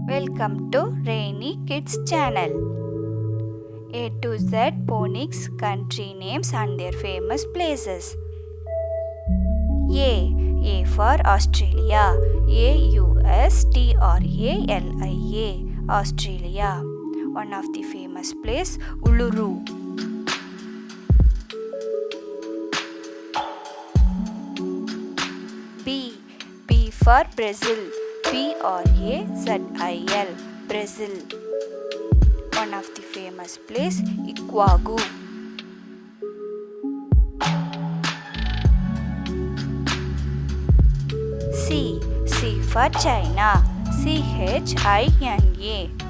Welcome to Rainy Kids channel. A to Z phonics country names and their famous places. A for Australia. Australia. Australia. One of the famous place, Uluru. B for Brazil. Brazil. Brazil. One of the famous place, Ukg. C for China. China.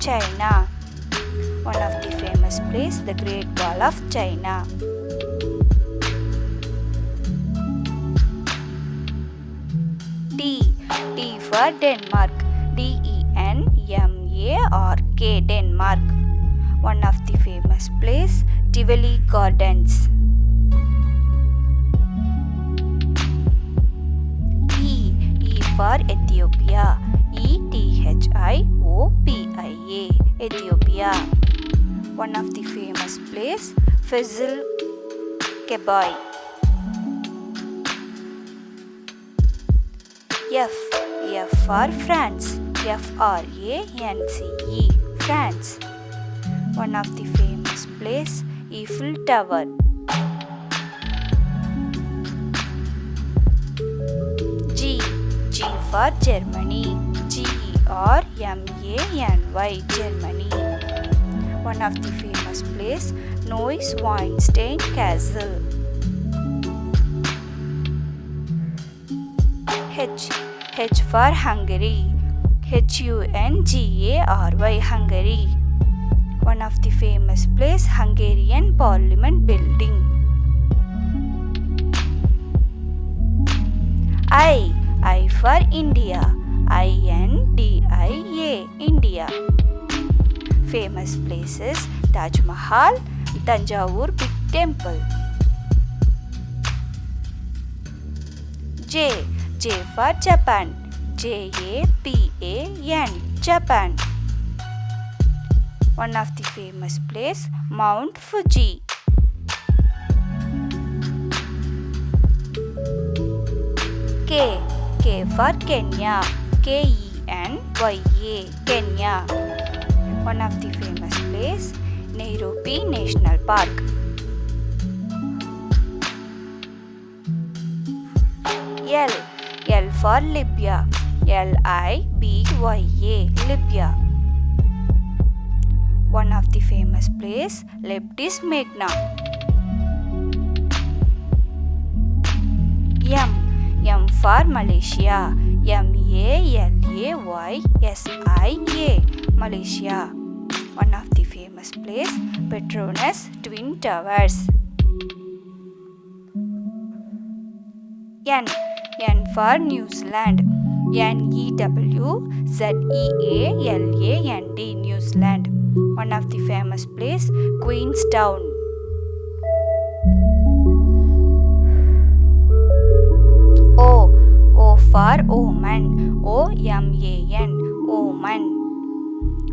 China. One of the famous place, the Great Wall of China. D for Denmark. Denmark. Denmark. One of the famous place, Tivoli Gardens. E for Ethiopia. Ethiopia. Ethiopia. One of the famous place, Fezul Kebai. F for France. France. France. One of the famous place, Eiffel Tower. G for Germany. Germany. Germany. One of the famous place, Neuschwanstein Castle. H for Hungary. Hungary. Hungary. One of the famous place, Hungarian Parliament building. I for India. India. Famous places, Taj Mahal, Tanjavur Big Temple. J for Japan. Japan. Japan. One of the famous place, Mount Fuji. K for Kenya. Kenya. Kenya. One of the famous place, Nairobi National Park. L for Libya. Libya. Libya. One of the famous place, Leptis Magna. M for Malaysia. Malaysia. Malaysia. One of the famous place, Petronas Twin Towers. N for New Zealand. NEWZEALAND. New Zealand. One of the famous place, Queenstown. O for Oman. Oman. Oman.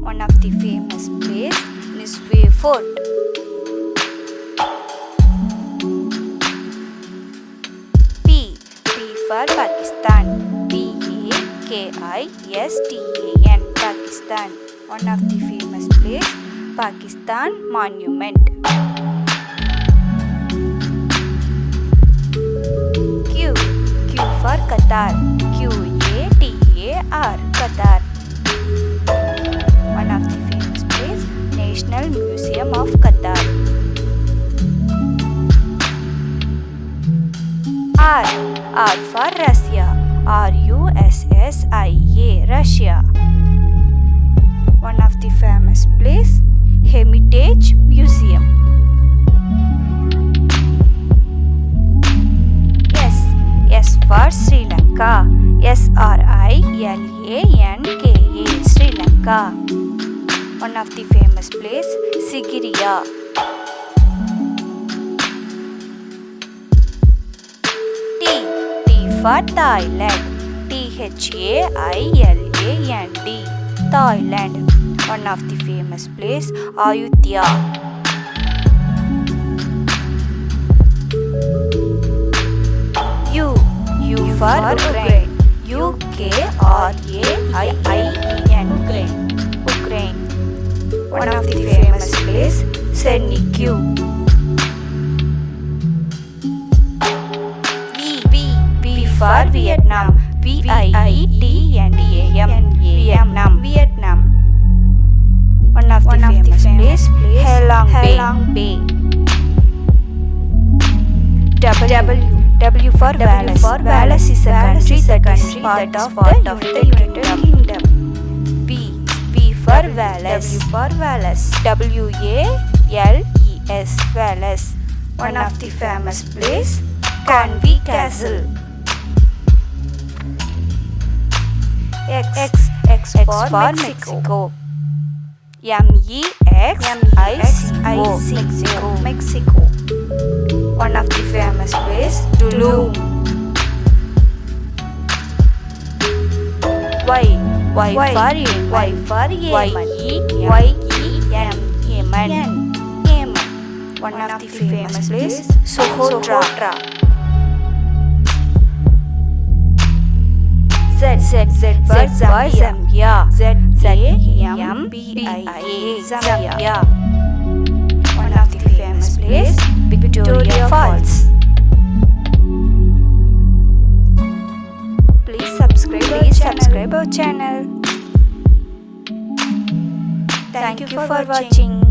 One of the famous place, Niswe Fort. P for Pakistan. Pakistan. Pakistan. One of the famous place, Pakistan Monument. Q for Qatar. Qatar. Qatar. One of the famous place, National Museum of Qatar. R for Russia. RUSSIA. Russia. One of the famous place, Hermitage Museum. S for Sri Lanka. SRILANKA. Sri Lanka. One of the famous place, Sigiriya. T for Thailand. THAILAND. Thailand. One of the famous place, Ayutthaya. U for Ukraine. Ukraine. Ukraine. One of the famous place, Lkg. V for Vietnam. Vietnam. Vietnam. One of the famous place, Halong Bay. W for Wales. Wales is a country that is part of the United Kingdom. V for Wales. Wales. Wales. One of the famous place, Canby Castle. X for Mexico. Mexico. One of the famous place, Tulum. Y for Yemen. Yemen. One of the famous place, Socotra. Z for Zambia. Zambia. One of the famous place, Victoria Falls. Please subscribe our channel. Thank you for watching.